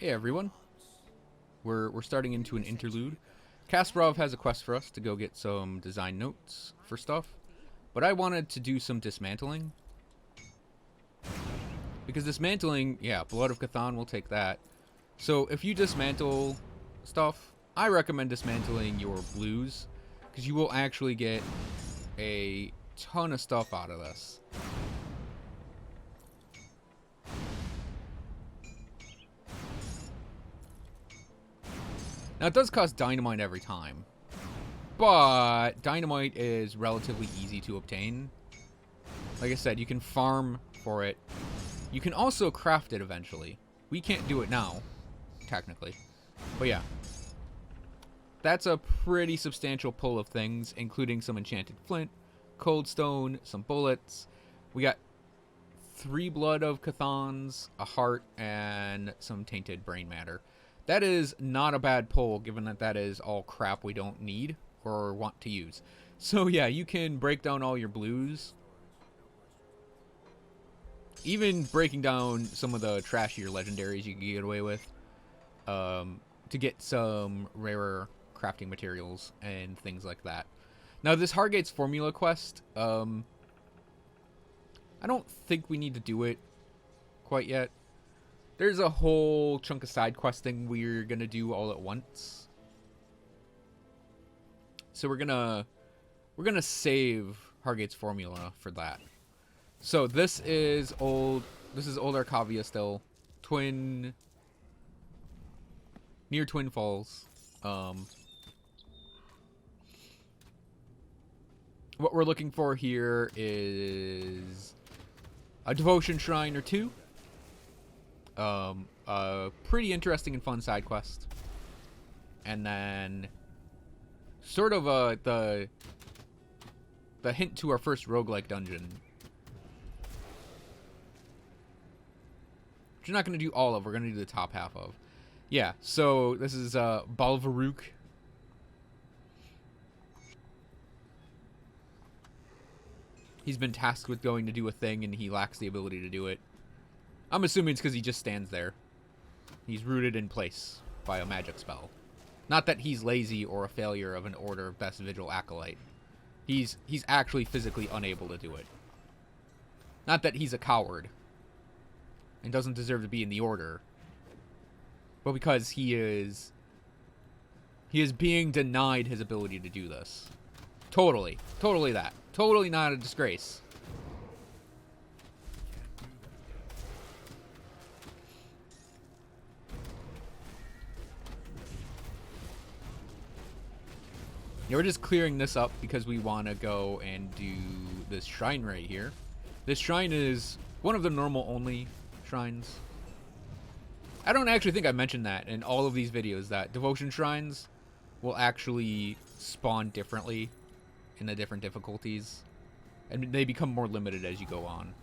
Hey everyone, we're starting into an interlude. Kasparov has a quest for us to go get some design notes for stuff, but I wanted to do some dismantling. Because dismantling, yeah, Blood of Cthon will take that. So if you dismantle stuff, I recommend dismantling your blues, because you will actually get a ton of stuff out of this. Now, it does cost dynamite every time, but dynamite is relatively easy to obtain. Like I said, you can farm for it. You can also craft it eventually. We can't do it now, technically. But yeah. That's a pretty substantial pull of things, including some enchanted flint, cold stone, some bullets. We got 3 blood of Chthons, a heart, and some tainted brain matter. That is not a bad pull, given that that is all crap we don't need or want to use. So yeah, you can break down all your blues. Even breaking down some of the trashier legendaries you can get away with. To get some rarer crafting materials and things like that. Now this Hargate's Formula quest, I don't think we need to do it quite yet. There's a whole chunk of side questing we're gonna do all at once. So we're gonna save Hargate's Formula for that. So this is old Arkovia still. Near Twin Falls. What we're looking for here is a devotion shrine or 2. A pretty interesting and fun side quest. And then sort of the hint to our first roguelike dungeon. Which we're not going to do all of, we're going to do the top half of. Yeah, so this is Balvaruk. He's been tasked with going to do a thing and he lacks the ability to do it. I'm assuming it's because he just stands there. He's rooted in place by a magic spell. Not that he's lazy or a failure of an Order of Best Vigil Acolyte. He's actually physically unable to do it. Not that he's a coward and doesn't deserve to be in the Order, but because he is being denied his ability to do this. Totally that. Totally not a disgrace. Yeah, we're just clearing this up because we want to go and do this shrine right here. This shrine is one of the normal only shrines. I don't actually think I mentioned that in all of these videos, that devotion shrines will actually spawn differently in the different difficulties, and they become more limited as you go on.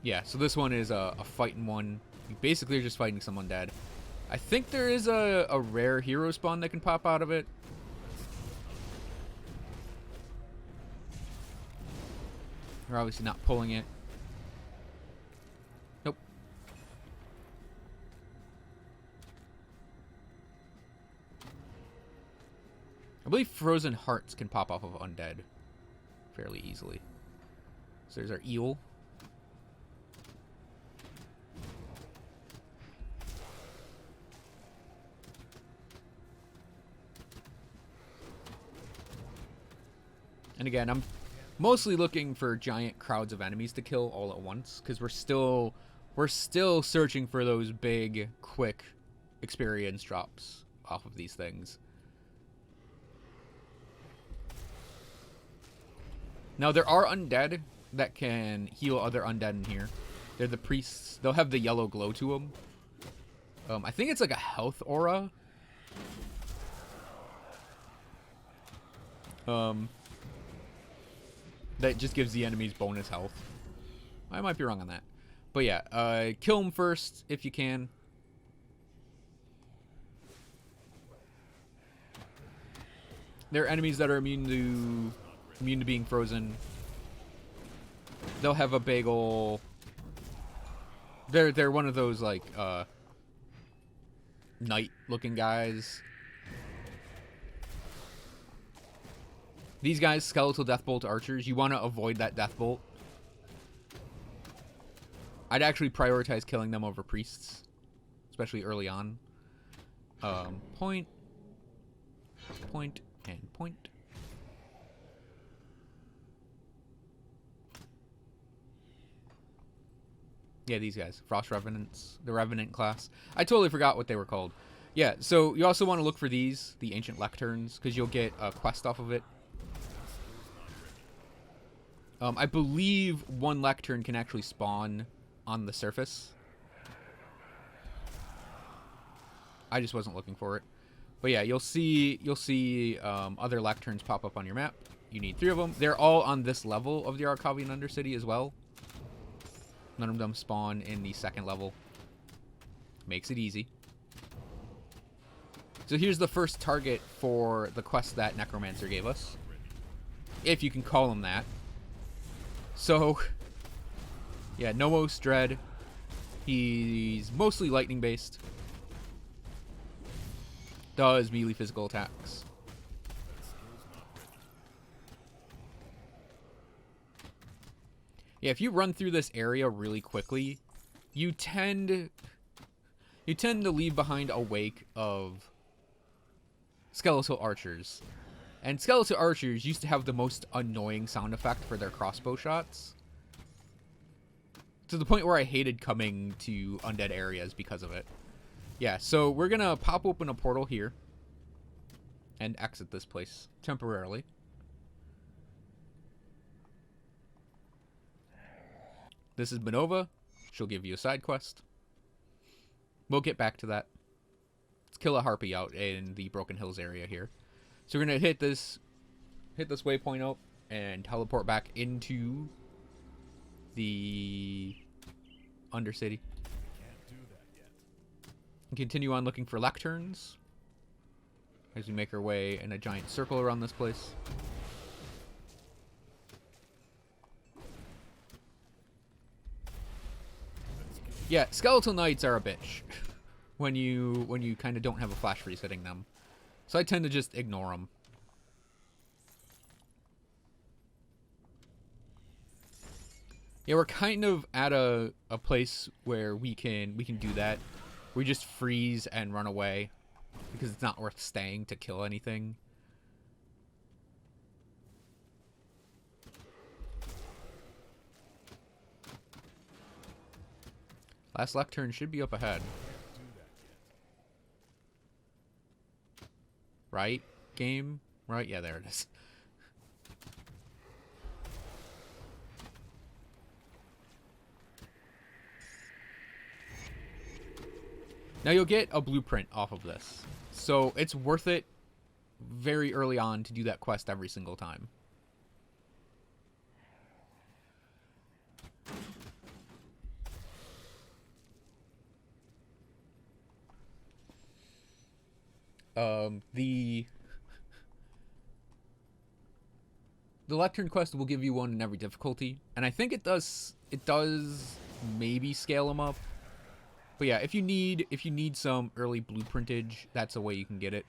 Yeah, so this one is a fighting one. You basically are just fighting some undead. I think there is a rare hero spawn that can pop out of it. We're obviously not pulling it. Nope. I believe frozen hearts can pop off of undead fairly easily. So there's our eel. And again, I'm mostly looking for giant crowds of enemies to kill all at once, because we're still searching for those big, quick experience drops off of these things. Now there are undead that can heal other undead in here. They're the priests. They'll have the yellow glow to them. I think it's like a health aura. That just gives the enemies bonus health. I might be wrong on that. But yeah, kill them first if you can. There are enemies that are immune to being frozen. they'll have a big ol'... They're one of those, like, knight-looking guys. These guys, Skeletal Deathbolt Archers, you want to avoid that Deathbolt. I'd actually prioritize killing them over Priests, especially early on. Point, and point. Yeah, these guys. Frost Revenants. The Revenant class. I totally forgot what they were called. Yeah, so you also want to look for these, the Ancient Lecterns, because you'll get a quest off of it. I believe one Lectern can actually spawn on the surface. I just wasn't looking for it. But yeah, you'll see other Lecterns pop up on your map. You need 3 of them. They're all on this level of the Arkovian Undercity as well. None of them spawn in the 2nd level. Makes it easy. So here's the first target for the quest that Necromancer gave us. If you can call him that. So, yeah, Nomos Dread. He's mostly lightning based. Does melee physical attacks. Yeah, if you run through this area really quickly, you tend to leave behind a wake of skeletal archers. And skeletal archers used to have the most annoying sound effect for their crossbow shots. To the point where I hated coming to undead areas because of it. Yeah, so we're going to pop open a portal here and exit this place temporarily. This is Manova. She'll give you a side quest. We'll get back to that. Let's kill a harpy out in the Broken Hills area here. So we're gonna hit this waypoint up and teleport back into the Undercity. And continue on looking for Lecterns as we make our way in a giant circle around this place. Yeah, Skeletal Nights are a bitch when you kind of don't have a flash freeze hitting them. So I tend to just ignore them. Yeah, we're kind of at a place where we can do that. We just freeze and run away because it's not worth staying to kill anything. Last Lectern should be up ahead. Right? Game? Right? Yeah, there it is. Now you'll get a blueprint off of this. So it's worth it very early on to do that quest every single time. The Lectern quest will give you one in every difficulty, and I think it does maybe scale them up. But yeah, if you need some early blueprintage, that's a way you can get it.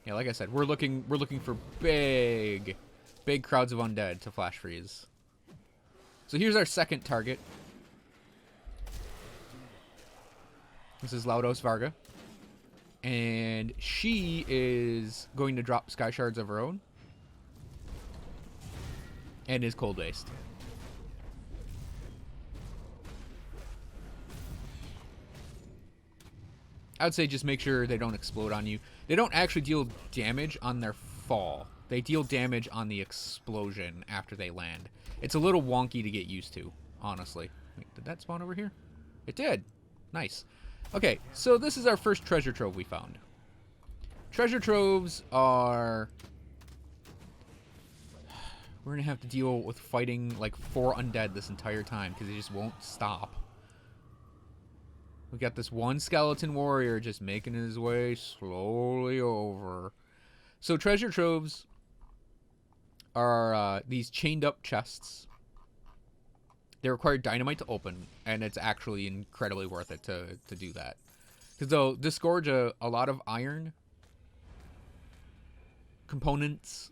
Yeah, like I said, we're looking for big crowds of undead to flash freeze. So here's our second target. This is Laudos Varga. And she is going to drop Sky Shards of her own. And is cold based. I would say just make sure they don't explode on you. They don't actually deal damage on their fall. They deal damage on the explosion after they land. It's a little wonky to get used to, honestly. Wait, did that spawn over here? It did. Nice. Okay, so this is our first treasure trove we found. Treasure troves are... We're going to have to deal with fighting like 4 undead this entire time because they just won't stop. We got this one skeleton warrior just making his way slowly over. So treasure troves are these chained up chests. They require dynamite to open, and it's actually incredibly worth it to do that. Because they'll disgorge a lot of iron components,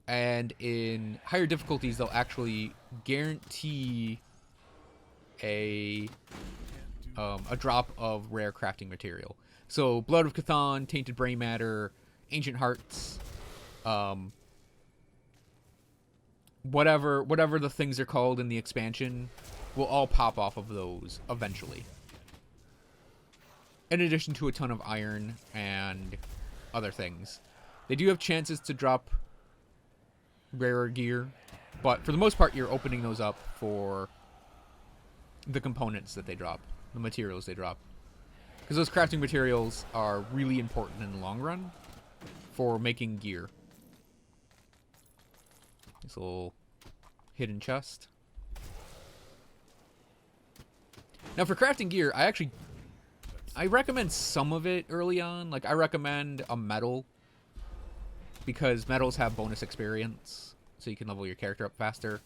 and in higher difficulties, they'll actually guarantee a drop of rare crafting material. So Blood of Cthon, Tainted Brain Matter, Ancient Hearts, whatever the things are called in the expansion will all pop off of those eventually. In addition to a ton of iron and other things. They do have chances to drop rarer gear, but for the most part you're opening those up for the components that they drop, the materials they drop. Because those crafting materials are really important in the long run for making gear. This little hidden chest. Now for crafting gear, I recommend some of it early on. Like I recommend a medal, because medals have bonus experience, so you can level your character up faster.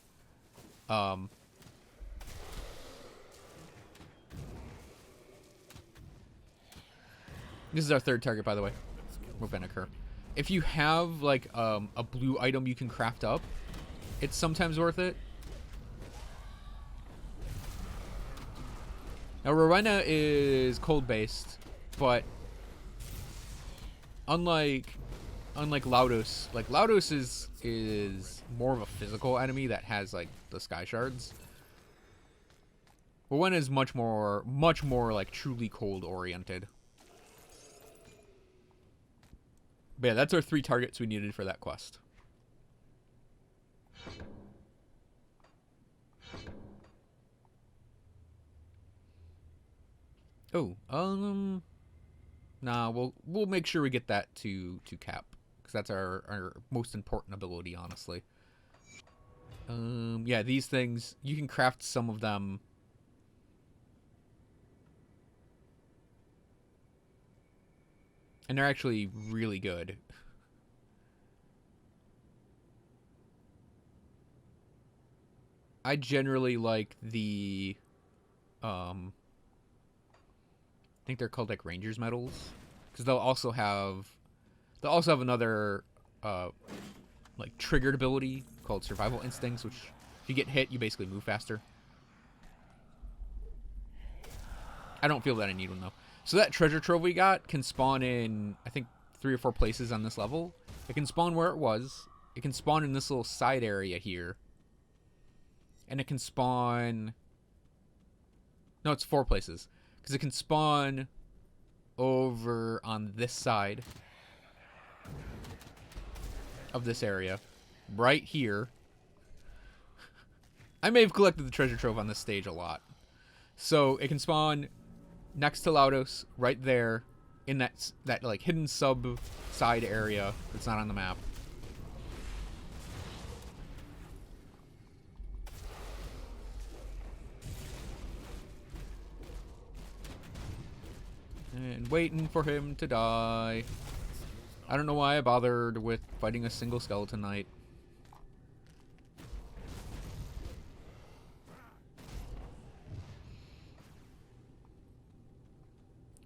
This is our third target, by the way. Vinegar. If you have like a blue item you can craft up, it's sometimes worth it. Now Rowena is cold based, but unlike Laudos, like Laudos is more of a physical enemy that has like the sky shards. Rowena is much more like truly cold oriented. But yeah, that's our 3 targets we needed for that quest. Oh, nah, we'll make sure we get that to cap, because that's our most important ability, honestly. Yeah, these things, you can craft some of them. And they're actually really good. I generally like the I think they're called like Rangers medals, because they'll also have another like triggered ability called Survival Instincts, which if you get hit, you basically move faster. I don't feel that I need one though. So that treasure trove we got can spawn in, I think, 3 or 4 places on this level. It can spawn where it was. It can spawn in this little side area here. And it can spawn... No, it's 4 places. Because it can spawn over on this side of this area. Right here. I may have collected the treasure trove on this stage a lot. So it can spawn next to Laudos, right there, in that like hidden side area that's not on the map. And waiting for him to die. I don't know why I bothered with fighting a single Skeleton Knight.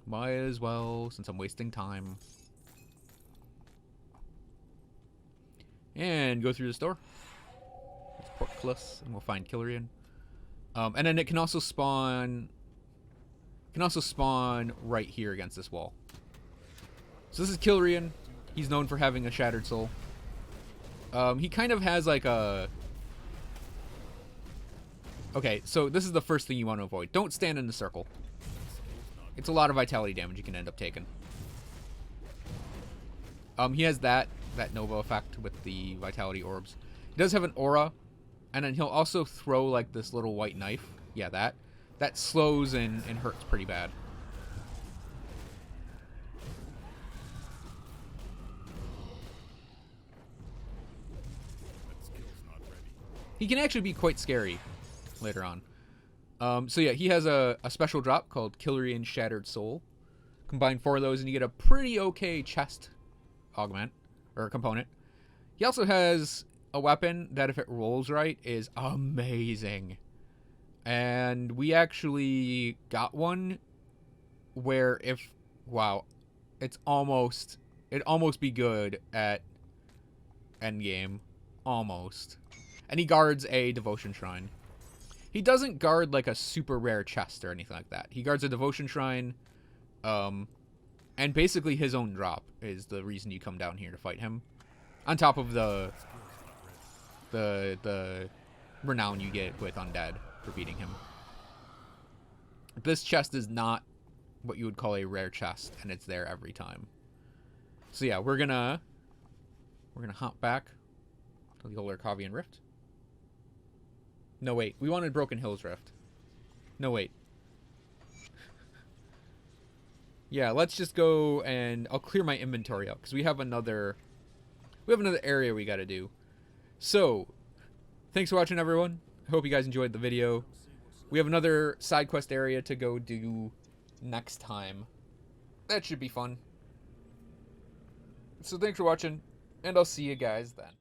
Might as well, since I'm wasting time. And go through the store. It's Portcullis, and we'll find Killrian. And then it can also spawn... right here against this wall. So this is Killrian. He's known for having a Shattered Soul. He kind of has like a... Okay, so this is the first thing you want to avoid. Don't stand in the circle. It's a lot of vitality damage you can end up taking. He has that Nova effect with the vitality orbs. He does have an aura, and then he'll also throw like this little white knife. Yeah, that slows and hurts pretty bad. He can actually be quite scary later on. So yeah, he has a special drop called Killerian Shattered Soul. Combine 4 of those and you get a pretty okay chest augment, or component. He also has a weapon that, if it rolls right, is amazing. And we actually got one where it'd almost be good at endgame. Almost. And he guards a devotion shrine. He doesn't guard like a super rare chest or anything like that. He guards a devotion shrine, and basically his own drop is the reason you come down here to fight him. On top of the renown you get with undead for beating him. This chest is not what you would call a rare chest, and it's there every time. So yeah, we're gonna hop back to the old Arkovian Rift. No, wait. We wanted Broken Hills Rift. No, wait. Yeah, let's just go and I'll clear my inventory out because we have another area we got to do. So, thanks for watching, everyone. I hope you guys enjoyed the video. We have another side quest area to go do next time. That should be fun. So thanks for watching, and I'll see you guys then.